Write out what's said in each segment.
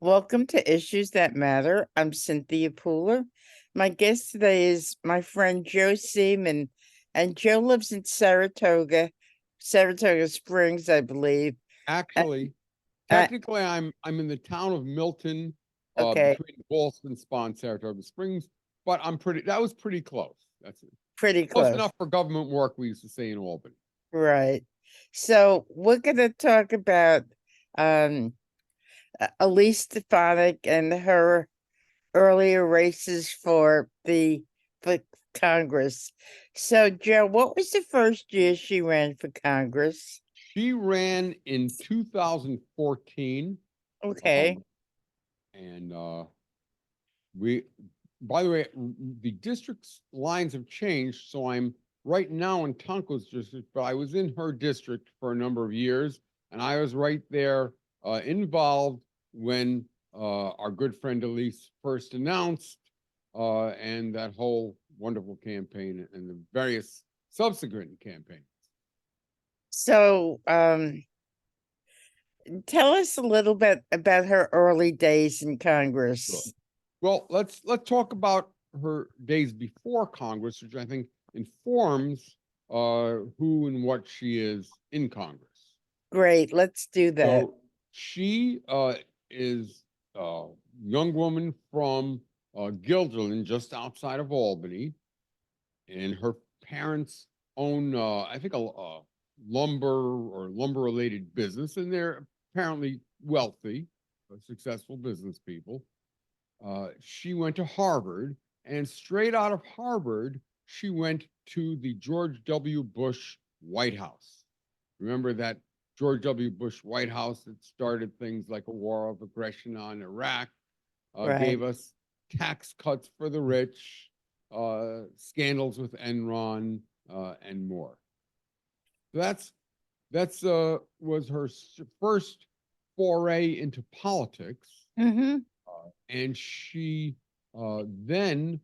Welcome to Issues That Matter. I'm Cynthia Pooler. My guest today is my friend Joe Seeman, and Joe lives in Saratoga Springs, I believe. Uh, Actually, uh, technically, I'm in the town of Milton, okay, between Ballston Spa and Saratoga Springs, but that was pretty close. That's it. pretty Close close. enough for government work, we used to say in Albany. Right. So we're going to talk about um, Elise Stefanik and her earlier races for Congress. So, Joe, what was the first year she ran for Congress? She ran in 2014, Okay, um, and we, by the way, the district's lines have changed, so I'm right now in Tonko's district, but I was in her district for a number of years, and I was right there involved when our good friend Elise first announced and that whole wonderful campaign and the various subsequent campaigns. so tell us a little bit about her early days in Sure. Congress. Well, let's talk about her days before Congress, which I think informs who and what she is in Congress. Great, let's do that. So she is a young woman from Guilderland, just outside of Albany, and her parents own, I think, a lumber or lumber-related business, and they're apparently wealthy, successful business people. She went to Harvard, and straight out of Harvard, she went to the George W. Bush White House. Remember that George W. Bush White House that started things like a war of aggression on Iraq, Right. gave us tax cuts for the rich, scandals with Enron, and more. That's was her first foray into politics, Mm-hmm. and she then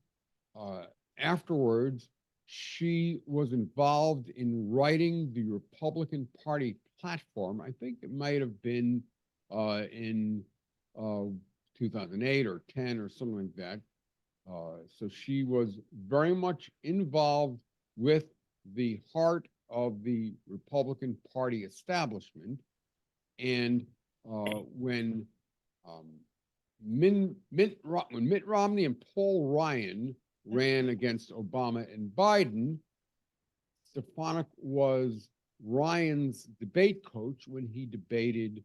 uh, afterwards she was involved in writing the Republican Party platform. I think it might have been in uh, 2008 or 10 or something like that. So she was very much involved with the heart of the Republican Party establishment. And when um, when Mitt Romney and Paul Ryan ran against Obama and Biden, Stefanik was Ryan's debate coach when he debated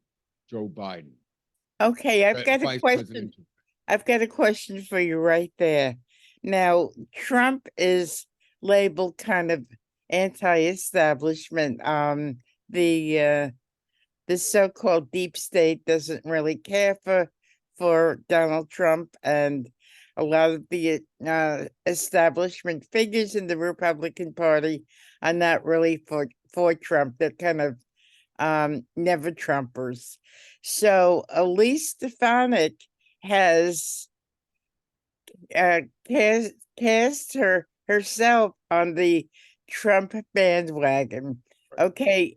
Joe Biden, Okay, I've got a vice question. presidential. I've got a question for you right there. Now, Trump is labeled kind of anti-establishment. The so-called deep state doesn't really care for Donald Trump, and a lot of the establishment figures in the Republican Party are not really for Trump. They're kind of never Trumpers. So Elise Stefanik has cast herself on the Trump bandwagon. Okay,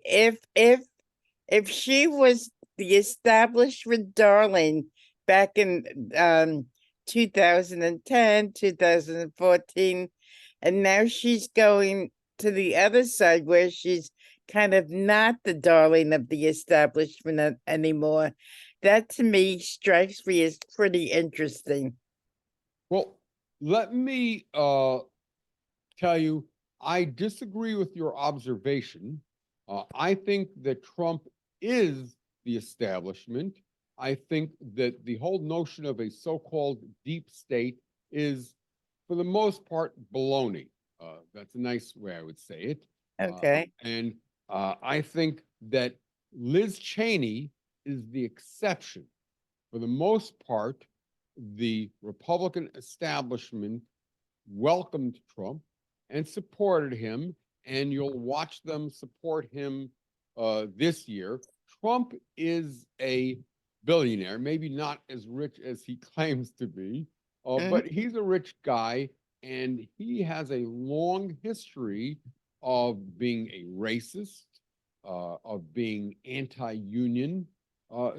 if she was the establishment darling back in 2010, 2014, and now she's going to the other side where she's kind of not the darling of the establishment anymore. That to me strikes me as pretty interesting. Well, let me tell you, I disagree with your observation. I think that Trump is the establishment. I think that the whole notion of a so-called deep state is, for the most part, baloney. That's a nice way I would say it. Okay. And I think that Liz Cheney is the exception. For the most part, the Republican establishment welcomed Trump and supported him, and you'll watch them support him this year. Trump is a billionaire, maybe not as rich as he claims to be, Mhm. but he's a rich guy, and he has a long history of being a racist, of being anti-union.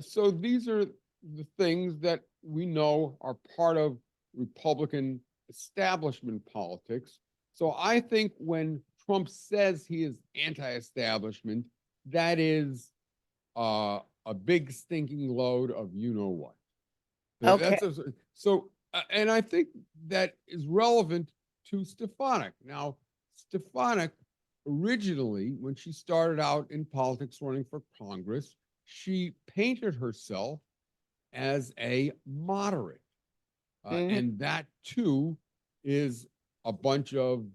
So these are the things that we know are part of Republican establishment politics. So I think when Trump says he is anti-establishment, that is a big stinking load of you know what. Okay. And I think that is relevant to Stefanik. Now, Stefanik originally, when she started out in politics running for Congress, she painted herself as a moderate. Mhm. And that too is a bunch of,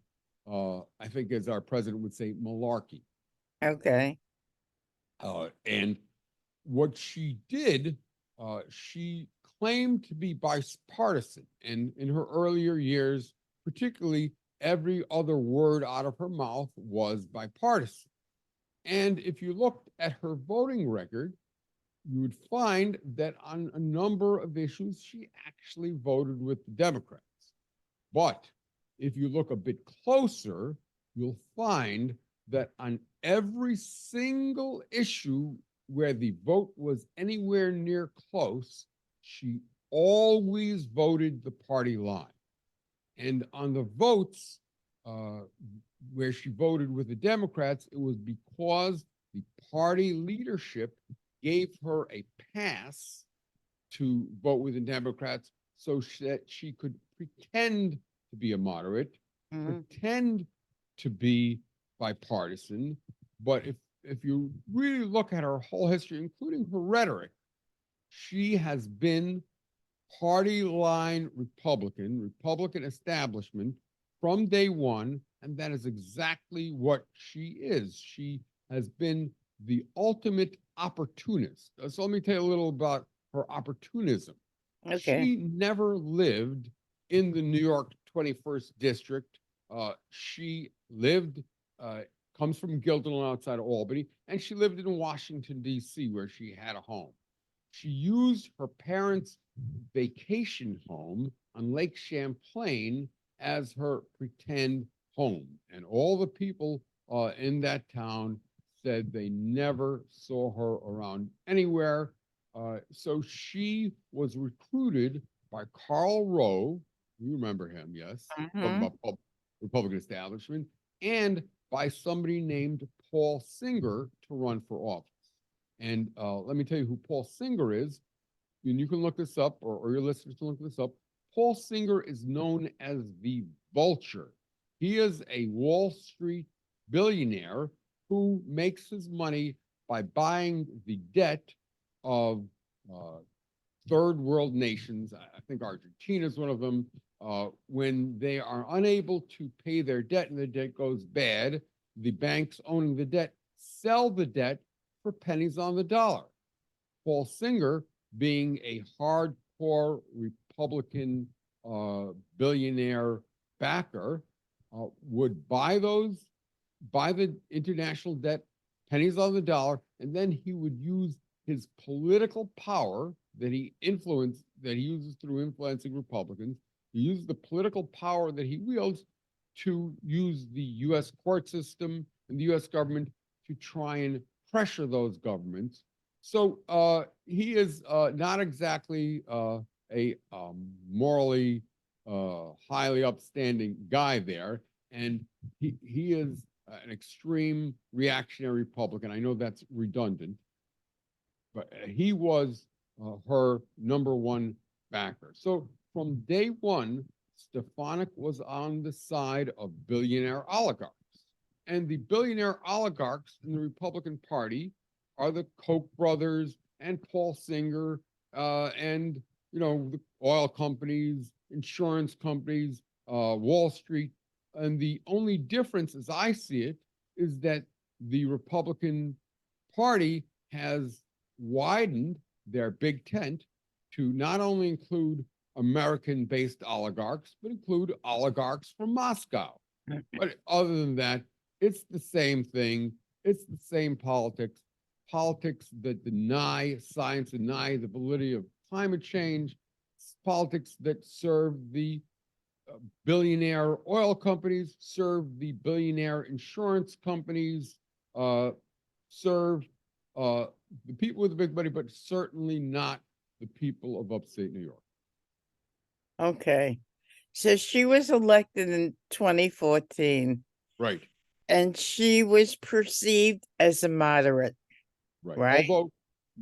I think, as our president would say, malarkey. Okay. And what she did, she claimed to be bipartisan. And in her earlier years, particularly, every other word out of her mouth was bipartisan. And if you looked at her voting record, you would find that on a number of issues, she actually voted with the Democrats. But if you look a bit closer, you'll find that on every single issue where the vote was anywhere near close, she always voted the party line. And on the votes uh, where she voted with the Democrats, it was because the party leadership gave her a pass to vote with the Democrats so that she could pretend to be a moderate, Mhm. pretend to be bipartisan. But if you really look at her whole history, including her rhetoric, she has been party line Republican, Republican establishment from day one. And that is exactly what she is. She has been the ultimate opportunist. So let me tell you a little about her opportunism. Okay. She never lived in the New York 21st district. She lived, uh, comes from Guilderland outside of Albany, and she lived in Washington, D.C., where she had a home. She used her parents' vacation home on Lake Champlain as her pretend home. And all the people in that town said they never saw her around anywhere. So she was recruited by Karl Rove. You remember him, yes? Talking Mhm. about Republican establishment, and by somebody named Paul Singer to run for office. And let me tell you who Paul Singer is, and you can look this up, or your listeners can look this up. Paul Singer is known as the Vulture. He is a Wall Street billionaire who makes his money by buying the debt of uh, third world nations. I think Argentina is one of them. When they are unable to pay their debt and the debt goes bad, the banks owning the debt sell the debt for pennies on the dollar. Paul Singer, being a hardcore Republican billionaire backer, would buy the international debt, pennies on the dollar, and then he would use his political power that he uses through influencing Republicans. He uses the political power that he wields to use the U.S. court system and the U.S. government to try and pressure those governments. So he is not exactly a morally highly upstanding guy there, and he is an extreme reactionary Republican. I know that's redundant, but he was her number one backer. So from day one, Stefanik was on the side of billionaire oligarchs. And the billionaire oligarchs in the Republican Party are the Koch brothers and Paul Singer and, you know, the oil companies, insurance companies, Wall Street. And the only difference, as I see it, is that the Republican Party has widened their big tent to not only include American based oligarchs, but include oligarchs from Moscow. But other than that, it's the same thing. It's the same politics. Politics that deny science, deny the validity of climate change, politics that serve the billionaire oil companies, serve the billionaire insurance companies, serve uh, the people with the big money, but certainly not the people of upstate New York. Okay. So she was elected in 2014 Right, and she was perceived as a moderate, right. right? Although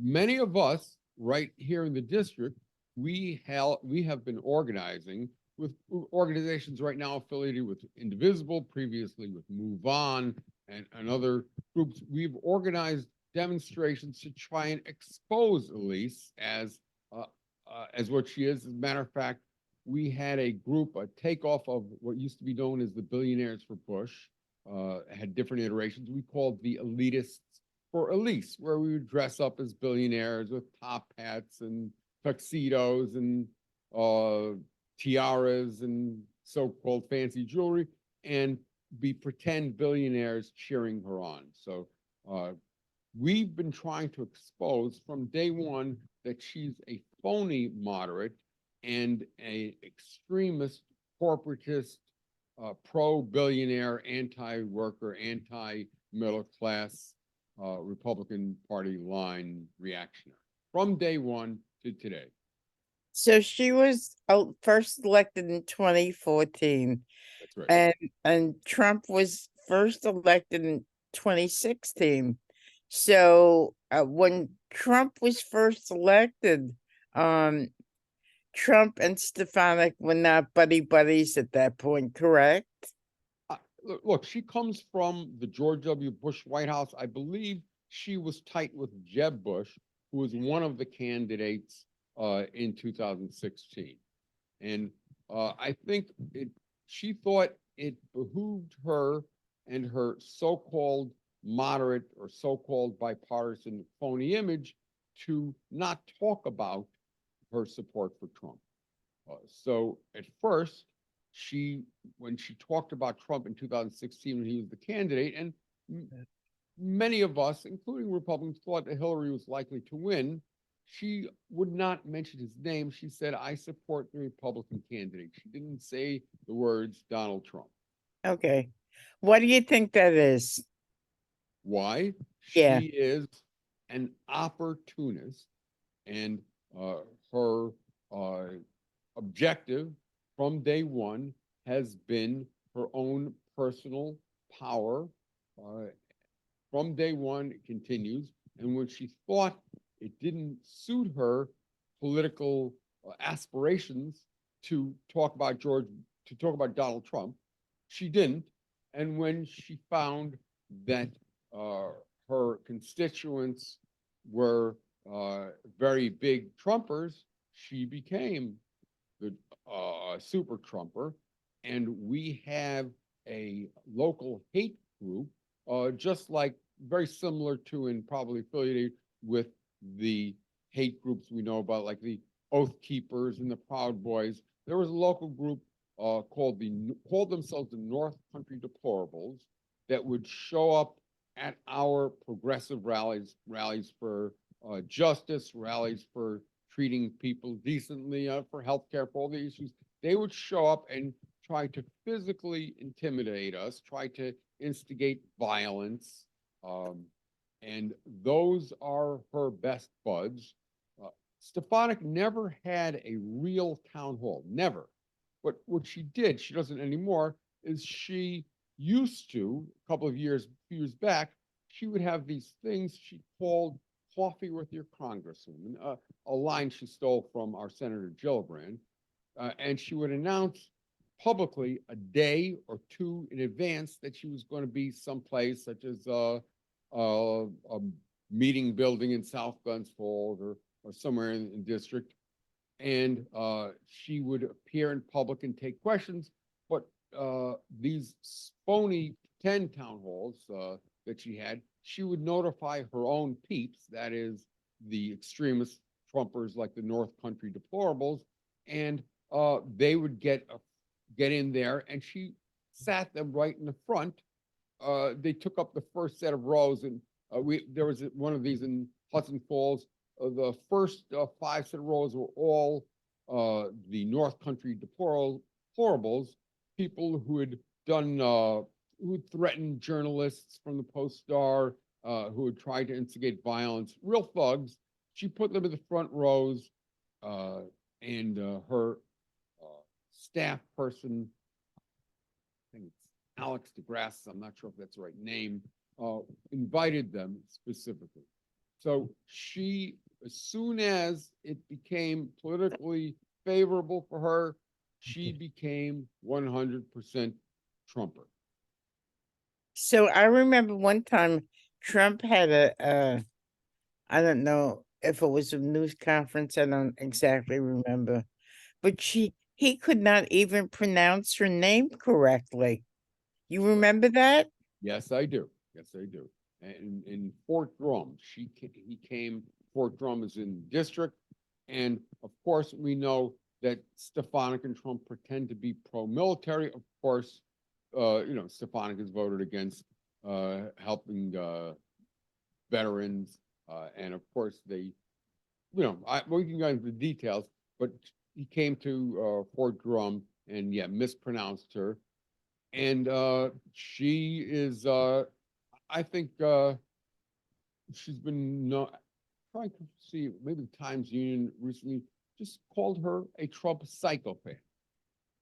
many of us right here in the district, we have been organizing with organizations right now affiliated with Indivisible, previously with Move On and other groups. We've organized demonstrations to try and expose Elise as what she is. As a matter of fact, we had a group, a takeoff of what used to be known as the Billionaires for Bush, had different iterations. We called the Elitists for Elise, where we would dress up as billionaires with top hats and tuxedos and tiaras and so-called fancy jewelry, and be pretend billionaires cheering her on. So we've been trying to expose from day one that she's a phony moderate and a extremist, corporatist, pro-billionaire, anti-worker, anti-middle class Republican Party line reactionary from day one to today. So she was first elected in 2014 That's right. and Trump was first elected in 2016. So when Trump was first elected, Trump and Stefanik were not buddies at that point, correct? Look, she comes from the George W. Bush White House. I believe she was tight with Jeb Bush, who was one of the candidates in 2016. And I think she thought it behooved her and her so-called moderate or so-called bipartisan phony image to not talk about her support for Trump. So at first, when she talked about Trump in 2016 when he was the candidate, and many of us, including Republicans, thought that Hillary was likely to win, she would not mention his name. She said, I support the Republican candidate. She didn't say the words Donald Trump. Okay. What do you think that is? Why? Yeah. She is an opportunist, and her objective from day one has been her own personal power. From day one, it continues. And when she thought it didn't suit her political aspirations to talk about Donald Trump, she didn't. And when she found that her constituents were very big Trumpers, she became the super Trumper. And we have a local hate group, just like very similar to and probably affiliated with the hate groups we know about, like the Oath Keepers and the Proud Boys. There was a local group called themselves the North Country Deplorables that would show up at our progressive rallies for justice, rallies for treating people decently, for healthcare, for all the issues. They would show up and try to physically intimidate us, try to instigate violence. And those are her best buds. Stefanik never had a real town hall, never. But what she did, she doesn't anymore, is she used to, a couple of years, back, she would have these things she called coffee with your congresswoman, a line she stole from our Senator Gillibrand. And she would announce publicly a day or two in advance that she was going to be someplace, such as a meeting building in South Glens Falls or somewhere in district. And she would appear in public and take questions. But these phony 10 town halls that she had, she would notify her own peeps, that is the extremist Trumpers like the North Country Deplorables, and they would get in there, and she sat them right in the front. They took up the first set of rows, and there was one of these in Hudson Falls. The first 5 set of rows were all the North Country deplorables, people who had done, who had threatened journalists from the Post-Star, who had tried to instigate violence, real thugs. She put them in the front rows, uh, and her staff person, I think it's Alex DeGrasse, I'm not sure if that's the right name, invited them specifically. So she, as soon as it became politically favorable for her, she became 100% Trumper. So I remember one time Trump had I don't know if it was a news conference, I don't exactly remember, but he could not even pronounce her name correctly. You remember that? Yes, I do. Yes, I do. And in Fort Drum, he came. Fort Drum is in the district, and of course, we know that Stefanik and Trump pretend to be pro-military. Of course, Stefanik has voted against helping veterans, and of course, we can go into the details, but he came to Fort Drum and yeah, mispronounced her, and she is I think she's been trying to see, maybe the Times Union recently just called her a Trump psychopath.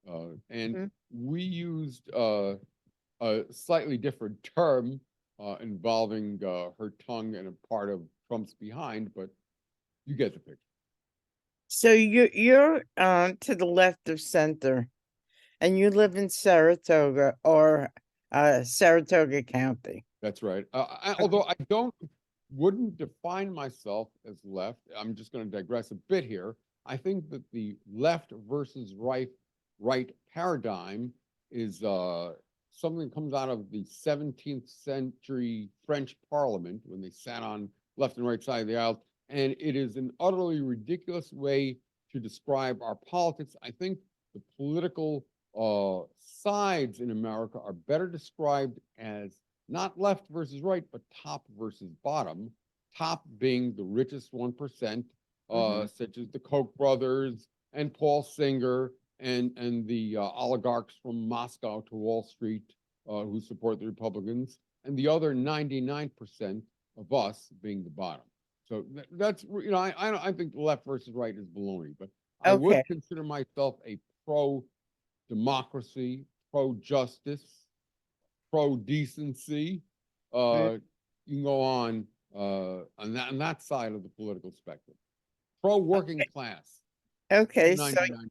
And Mhm. we used a slightly different term involving her tongue and a part of Trump's behind, but you get the picture. So you're to the left of center, and you live in Saratoga or Saratoga County. That's right. Okay. Although I wouldn't define myself as left. I'm just going to digress a bit here. I think that the left versus right paradigm is something that comes out of the 17th century French Parliament when they sat on left and right side of the aisle, and it is an utterly ridiculous way to describe our politics. I think the political sides in America are better described as not left versus right, but top versus bottom. Top being the richest 1%, Mhm. such as the Koch brothers and Paul Singer and the oligarchs from Moscow to Wall Street who support the Republicans, and the other 99% of us being the bottom. So that's I think left versus right is baloney, but I Okay. would consider myself a pro democracy, pro justice, pro decency. Mm. You can go on that side of the political spectrum. Pro working class, pro Okay. So 99.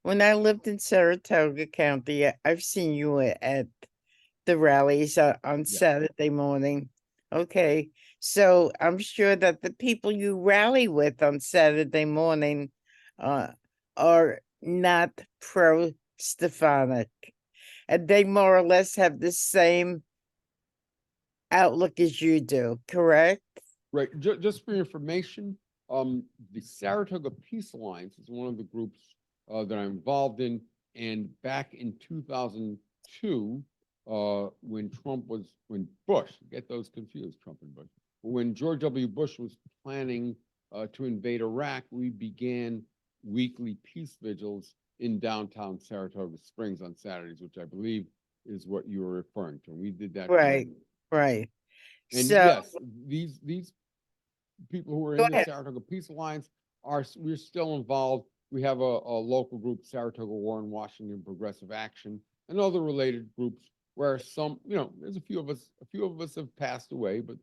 when I lived in Saratoga County, I've seen you at the rallies on Yeah, Saturday morning. Okay. So I'm sure that the people you rally with on Saturday morning uh, are not pro Stefanik. And they more or less have the same outlook as you do, correct? right. Just for your information, the Saratoga Peace Alliance is one of the groups that I'm involved in. And back in 2002, when Bush, get those confused, Trump and Bush, when George W. Bush was planning to invade Iraq, we began weekly peace vigils in downtown Saratoga Springs on Saturdays, which I believe is what you were referring to. And we did that Right, regularly. right. And So yes, these people who are go in the ahead. Saratoga Peace Alliance we're still involved. We have a local group, Saratoga Warren Washington Progressive Action, and other related groups where there's a few of us have passed away, but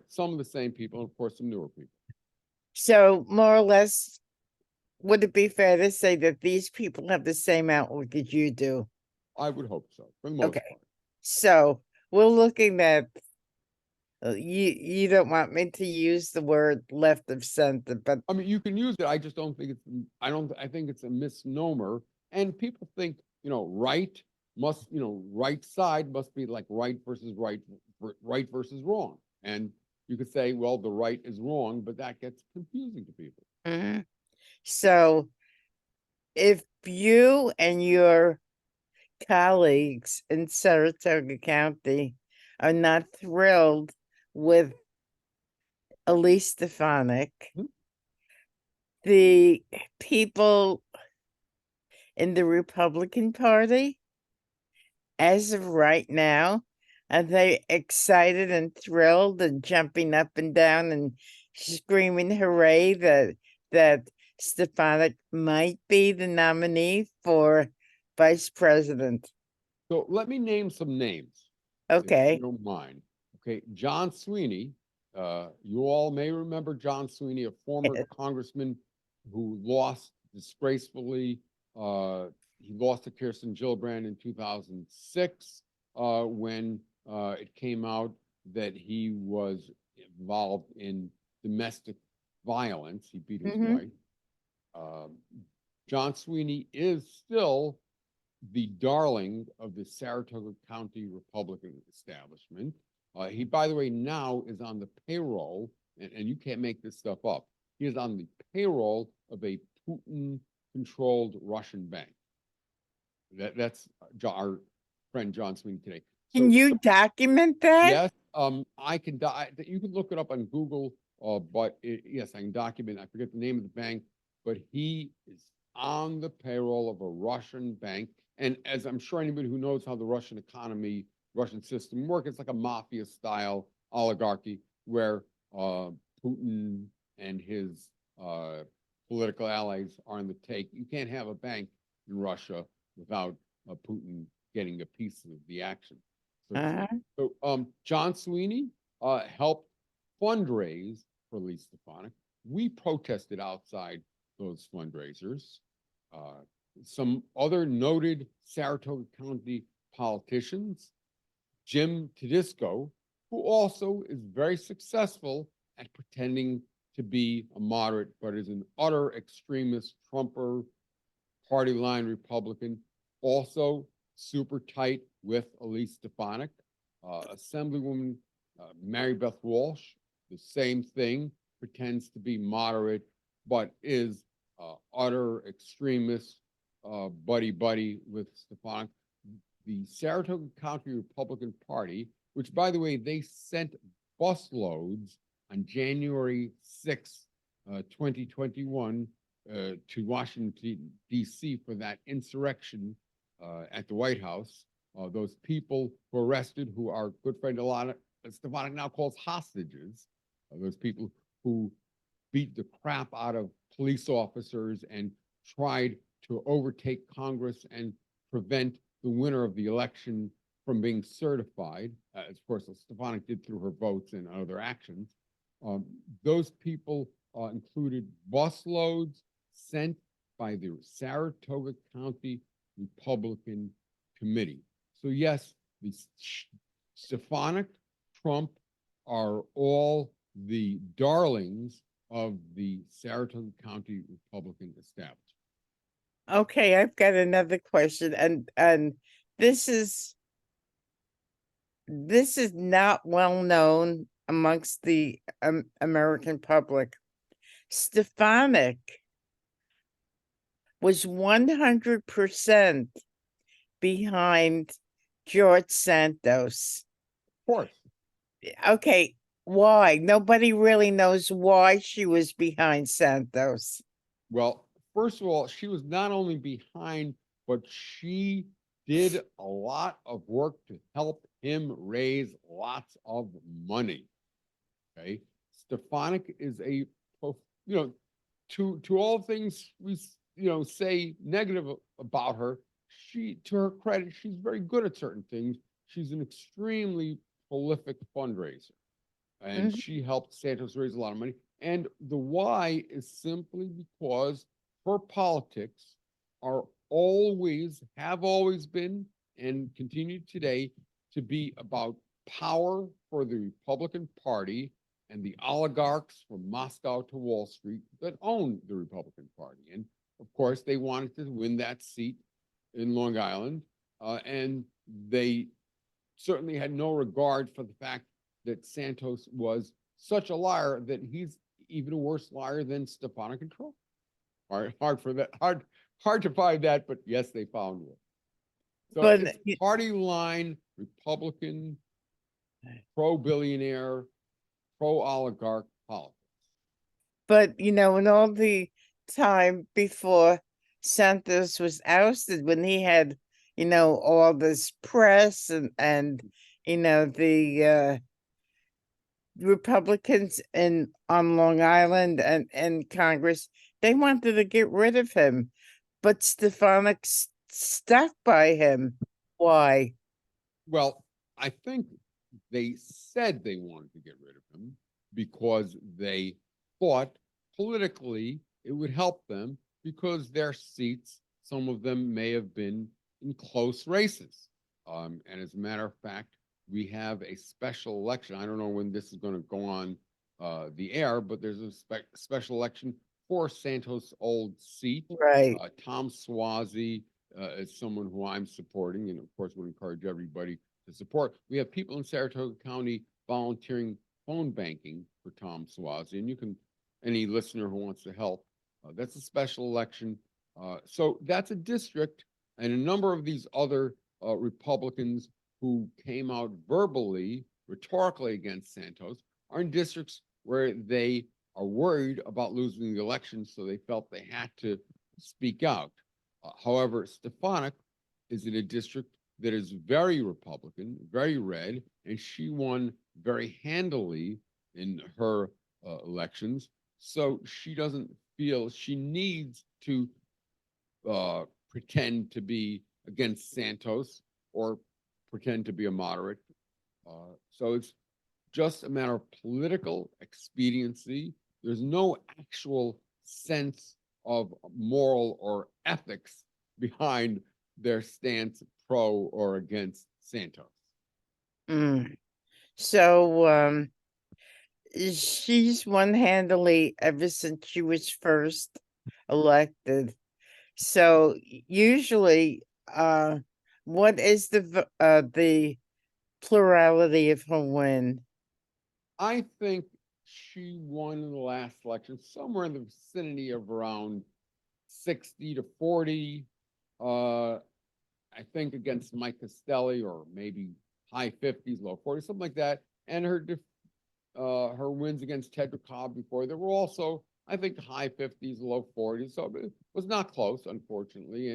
some of the same people, and of course, some newer people. So more or less, would it be fair to say that these people have the same outlook as you do? I would hope so, for the most Okay. part. So we're looking at you don't want me to use the word left of center, but I mean, you can use it. I just don't think I think it's a misnomer. And people think, right side must be like right versus wrong. And you could say, well, the right is wrong, but that gets confusing to people. mhm. So if you and your colleagues in Saratoga County are not thrilled with Elise Stefanik, Hmm. the people in the Republican Party, as of right now, are they excited and thrilled and jumping up and down and screaming hooray that that Stefanik might be the nominee for vice president. So let me name some names, if you Okay. don't mind. Okay, John Sweeney. You all may remember John Sweeney, a former congressman who lost disgracefully. He lost to Kirsten Gillibrand in 2006 when it came out that he was involved in domestic violence. He beat his wife. John Sweeney is still the darling of the Saratoga County Republican establishment. He, by the way, now is on the payroll, and you can't make this stuff up. He is on the payroll of a Putin-controlled Russian bank. That's our friend John Sweeney today. Can you document that? Yes, I can. You can look it up on Google. But yes, I can document. I forget the name of the bank, but he is on the payroll of a Russian bank. And as I'm sure anybody who knows how the Russian economy, Russian system works, it's like a mafia style oligarchy where Putin and his political allies are on the take. You can't have a bank in Russia without Putin getting a piece of the action. So John Sweeney helped fundraise for Elise Stefanik. We protested outside those fundraisers. Some other noted Saratoga County politicians, Jim Tedisco, who also is very successful at pretending to be a moderate, but is an utter extremist Trumper, party line Republican, also super tight with Elise Stefanik. Assemblywoman Mary Beth Walsh, the same thing, pretends to be moderate, but is utter extremist, buddy with Stefanik. The Saratoga County Republican Party, which, by the way, they sent busloads on January 6, 2021, to Washington, D.C. for that insurrection at the White House. Those people who were arrested, who our good friend Stefanik now calls hostages, those people who beat the crap out of police officers and tried to overtake Congress and prevent the winner of the election from being certified, as of course Stefanik did through her votes and other actions. Those people included busloads sent by the Saratoga County Republican Committee. So yes, the Stefanik, Trump are all the darlings of the Saratoga County Republican establishment. Okay, I've got another question, and this is not well known amongst the American public. Stefanik was 100% behind George Santos. Of course. Okay, why? Nobody really knows why she was behind Santos. Well, first of all, she was not only behind, but she did a lot of work to help him raise lots of money. Okay, Stefanik is to all things we say negative about her. To her credit, she's very good at certain things. She's an extremely prolific fundraiser, and she helped Santos raise a lot of money. And the why is simply because her politics have always been, and continue today to be about power for the Republican Party and the oligarchs from Moscow to Wall Street that own the Republican Party. And of course, they wanted to win that seat in Long Island. And they certainly had no regard for the fact that Santos was such a liar that he's even a worse liar than Stefanik and Trump. Hard to find that, but yes, they found one. So But it's party line, Republican, pro-billionaire, pro-oligarch politics. But in all the time before Santos was ousted, when he had all this press and the Republicans in on Long Island and Congress, they wanted to get rid of him, but Stefanik stuck by him. Why? Well, I think they said they wanted to get rid of him because they thought politically it would help them because their seats, some of them may have been in close races. And as a matter of fact, we have a special election. I don't know when this is going to go on the air, but there's a special election for Santos' old seat. Right. Tom Suozzi is someone who I'm supporting, and of course would encourage everybody to support. We have people in Saratoga County volunteering phone banking for Tom Suozzi, and you can, any listener who wants to help, that's a special election. So that's a district, and a number of these other Republicans who came out verbally, rhetorically against Santos are in districts where they are worried about losing the election, so they felt they had to speak out. However, Stefanik is in a district that is very Republican, very red, and she won very handily in her elections. So she doesn't feel she needs to pretend to be against Santos or pretend to be a moderate. So it's just a matter of political expediency. There's no actual sense of moral or ethics behind their stance pro or against Santos. Mm. So she's won handily ever since she was first elected. So usually, what is the plurality of her win? I think she won in the last election somewhere in the vicinity of around 60 to 40. I think against Mike Castelli, or maybe high 50s, low 40s, something like that. And her wins against Tedrick Cobb before, there were also, I think, high 50s, low 40s. So it was not close, unfortunately.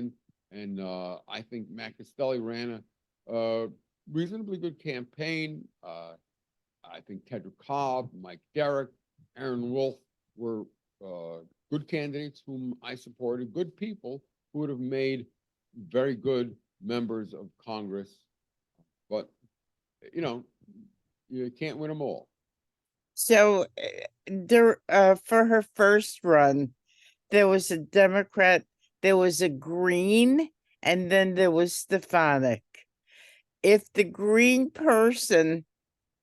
And I think Matt Castelli ran a reasonably good campaign. I think Tedrick Cobb, Mike Derrick, Aaron Wolf were good candidates whom I supported, good people who would have made very good members of Congress. But, you know, you can't win them all. So for her first run, there was a Democrat, there was a Green, and then there was Stefanik. If the Green person,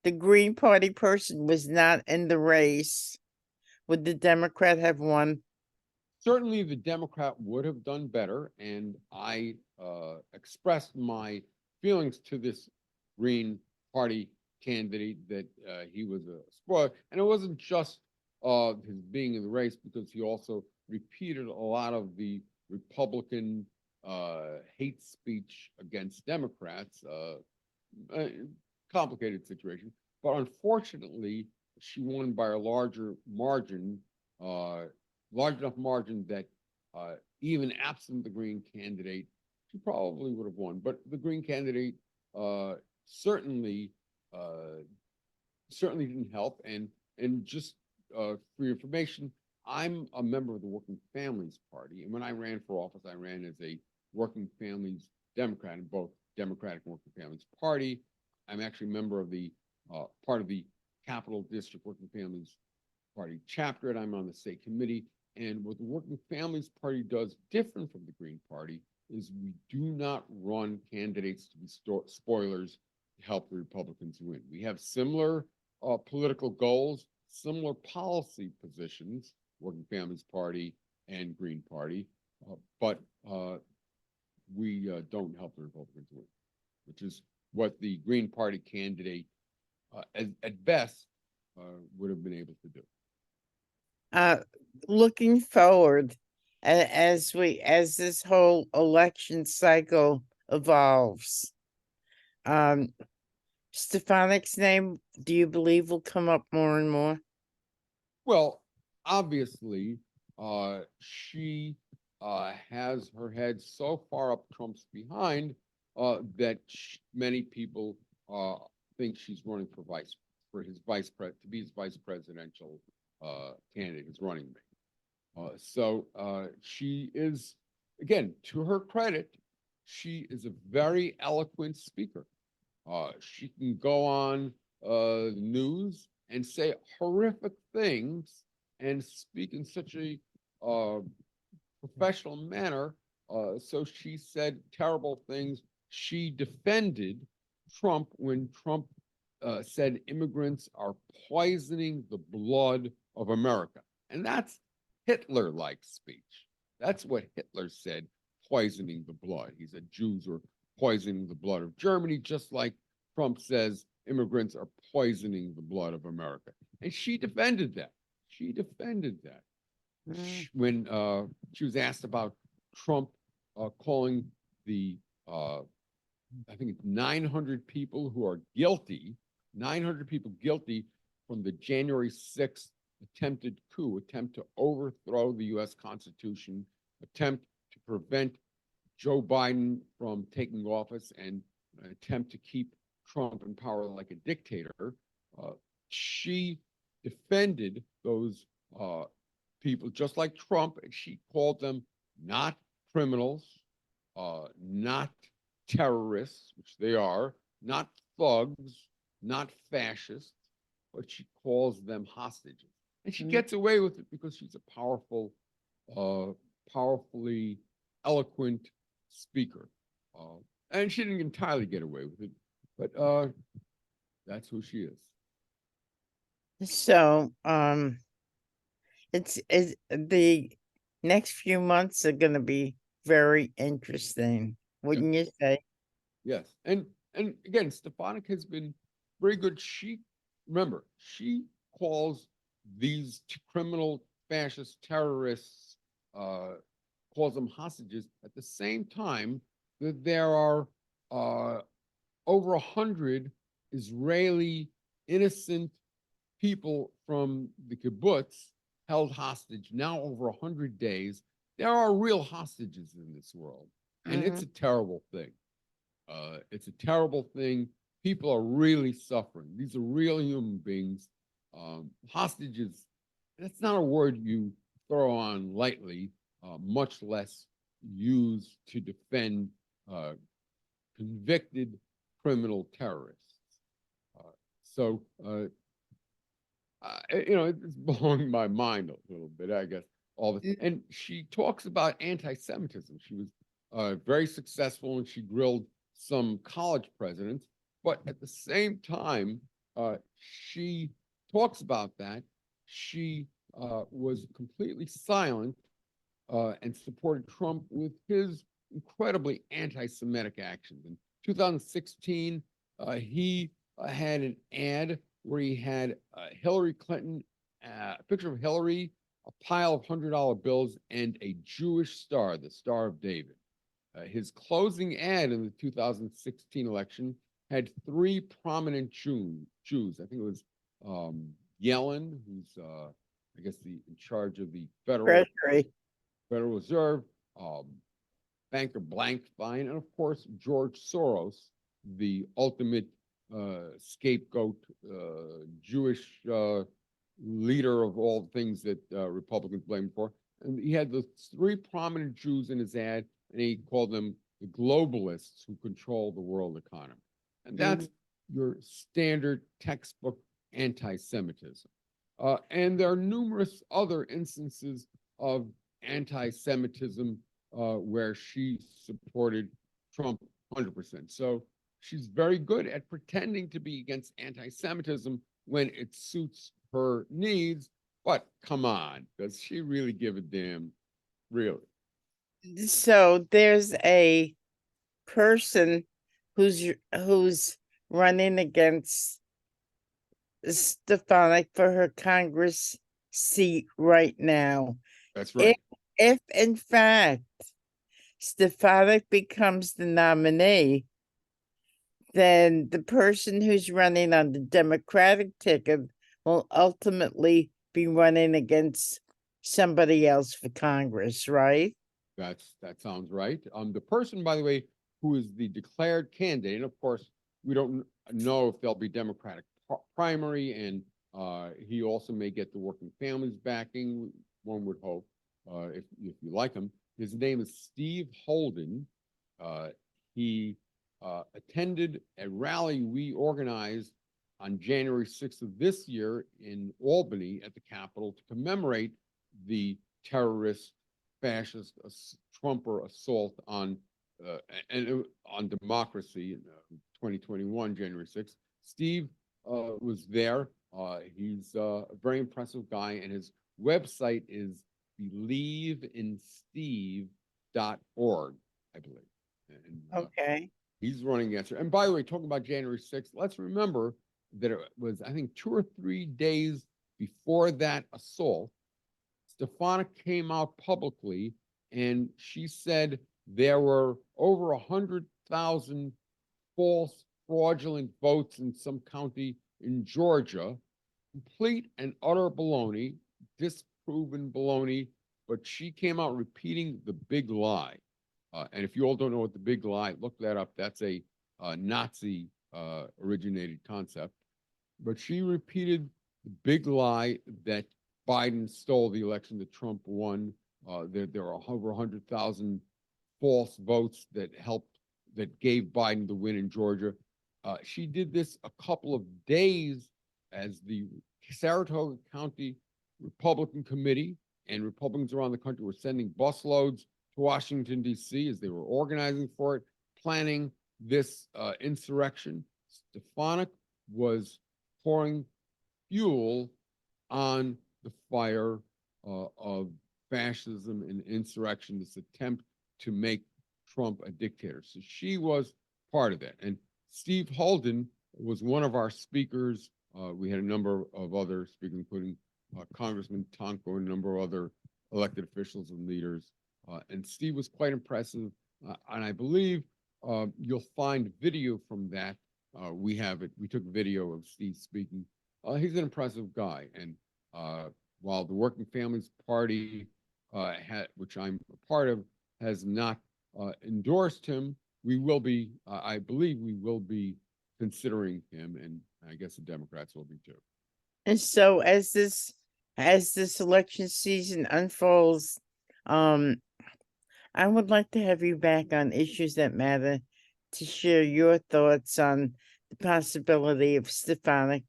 the Green Party person was not in the race, would the Democrat have won? Certainly the Democrat would have done better, and I expressed my feelings to this Green Party candidate that he was a spoiler, and it wasn't just his being in the race, because he also repeated a lot of the Republican hate speech against Democrats. Complicated situation, but unfortunately, she won by a larger margin. Large enough margin that even absent the Green candidate, she probably would have won. But the Green candidate certainly certainly didn't help. And just for your information, I'm a member of the Working Families Party, and when I ran for office, I ran as a Working Families Democrat in both Democratic and Working Families Party. I'm actually a member of the part of the Capital District Working Families Party chapter, and I'm on the state committee. And what the Working Families Party does different from the Green Party is we do not run candidates to be spoilers to help the Republicans win. We have similar political goals, similar policy positions, Working Families Party and Green Party, but we don't help the Republicans win, which is what the Green Party candidate, at best, would have been able to do. Looking forward, as this whole election cycle evolves, Stefanik's name, do you believe, will come up more and more? Well, obviously, she has her head so far up Trump's behind that many people think she's running for for his to be his vice presidential candidate, his running mate. She is, again, to her credit, she is a very eloquent speaker. She can go on news and say horrific things and speak in such a professional manner. So she said terrible things. She defended Trump when Trump said immigrants are poisoning the blood of America. And that's Hitler-like speech. That's what Hitler said, poisoning the blood. He said Jews were poisoning the blood of Germany, just like Trump says immigrants are poisoning the blood of America. And she defended that. She defended that. When she was asked about Trump calling the, I think it's 900 people who are guilty, 900 people guilty from the January 6th attempted coup, attempt to overthrow the US Constitution, attempt to prevent Joe Biden from taking office, and an attempt to keep Trump in power like a dictator. She defended those people just like Trump, and she called them not criminals, not terrorists, which they are, not thugs, not fascists, but she calls them hostages. And she gets away with it because she's a powerful, powerfully eloquent speaker. And she didn't entirely get away with it, but that's who she is. So, it's the next few months are going to be very interesting, wouldn't you say? Yes, and again, Stefanik has been very good. Remember, she calls these criminal fascist terrorists, calls them hostages. At the same time, that there are over 100 Israeli innocent people from the kibbutz held hostage now over 100 days. There are real hostages in this world, and it's a terrible thing. It's a terrible thing. People are really suffering. These are real human beings. Hostages, that's not a word you throw on lightly, much less used to defend convicted criminal terrorists. It's blowing my mind a little bit, I guess. And she talks about anti-Semitism. She was very successful, and she grilled some college presidents. But at the same time, she talks about that. She was completely silent and supported Trump with his incredibly anti-Semitic actions. In 2016, he had an ad where he had Hillary Clinton, a picture of Hillary, a pile of $100 bills, and a Jewish star, the Star of David. His closing ad in the 2016 election had three prominent Jews. I think it was Yellen, who's I guess in charge of the Federal Reserve, banker Blankfein, and of course George Soros, the ultimate scapegoat, Jewish leader of all the things that Republicans blame him for. And he had the three prominent Jews in his ad, and he called them the globalists who control the world economy. And that's your standard textbook anti-Semitism. And there are numerous other instances of anti-Semitism where she supported Trump 100%. So she's very good at pretending to be against anti-Semitism when it suits her needs. But come on, does she really give a damn? Really? So there's a person who's running against Stefanik for her Congress seat right now. That's right. If in fact Stefanik becomes the nominee, then the person who's running on the Democratic ticket will ultimately be running against somebody else for Congress, right? That sounds right. The person, by the way, who is the declared candidate, and of course, we don't know if there'll be Democratic primary, and he also may get the working families backing, one would hope, if you like him. His name is Steve Holden. He attended a rally we organized on January 6th of this year in Albany at the Capitol to commemorate the terrorist, fascist, Trumper assault on on democracy in 2021, January 6th. Steve was there. He's a very impressive guy, and his website is believeInsteve.org, I believe. And, Okay. he's running against her. And by the way, talking about January 6th, let's remember that it was, I think, 2 or 3 days before that assault. Stefanik came out publicly and she said there were over 100,000 false, fraudulent votes in some county in Georgia. Complete and utter baloney, disproven baloney, but she came out repeating the big lie. And if you all don't know what the big lie, look that up. That's a Nazi originated concept. But she repeated the big lie that Biden stole the election, that Trump won. There are over 100,000 false votes that gave Biden the win in Georgia. She did this a couple of days as the Saratoga County Republican Committee and Republicans around the country were sending busloads to Washington, D.C. as they were organizing for it, planning this insurrection. Stefanik was pouring fuel on the fire of fascism and insurrection, this attempt to make Trump a dictator. So she was part of that. And Steve Holden was one of our speakers. We had a number of other speakers, including Congressman Tonko and a number of other elected officials and leaders. And Steve was quite impressive. And I believe you'll find video from that. We have it. We took video of Steve speaking. He's an impressive guy. And while the Working Families Party, which I'm a part of, has not endorsed him, we will be, I believe we will be considering him, and I guess the Democrats will be too. And so as this election season unfolds, I would like to have you back on Issues That Matter to share your thoughts on the possibility of Stefanik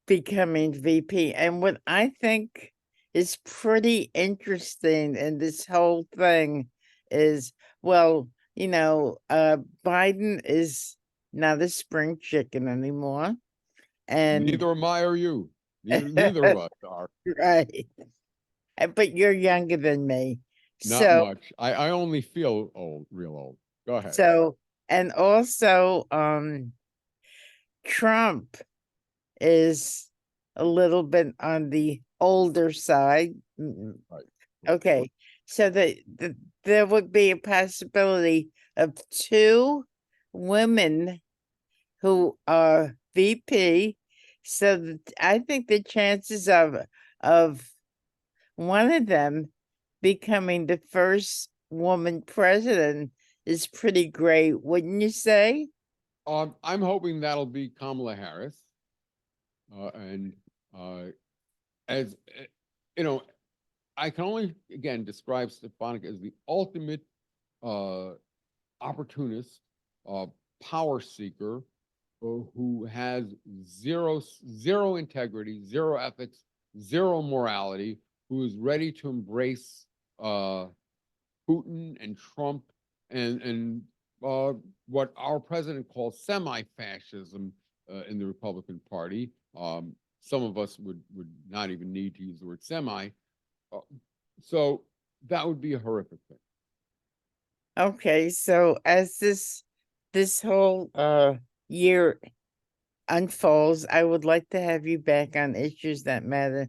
becoming VP. And what I think is pretty interesting in this whole thing is, well, Biden is not a spring chicken anymore. And neither am I or you. Neither of us are. Right. But you're younger than me. Not much. I only feel old, real old. Go ahead. So, and also, Trump is a little bit on the older side. Right. Okay. So there would be a possibility of 2 women who are VP. So I think the chances of one of them becoming the first woman president is pretty great, wouldn't you say? I'm hoping that'll be Kamala Harris. And as you know, I can only again describe Stefanik as the ultimate opportunist, power seeker, who has zero integrity, zero ethics, zero morality, who is ready to embrace Putin and Trump and what our president calls semi-fascism in the Republican Party. Some of us would not even need to use the word semi. So that would be a horrific thing. Okay, so as this whole year unfolds, I would like to have you back on Issues That Matter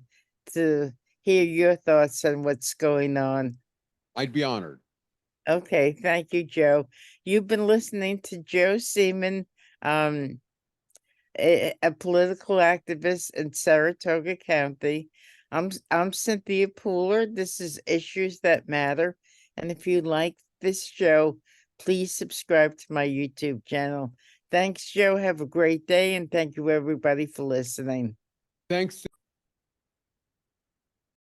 to hear your thoughts on what's going on. I'd be honored. Okay, thank you, Joe. You've been listening to Joe Seeman, a political activist in Saratoga County. I'm Cynthia Pooler. This is Issues That Matter. And if you like this show, please subscribe to my YouTube channel. Thanks, Joe. Have a great day, and thank you, everybody, for listening. Thanks.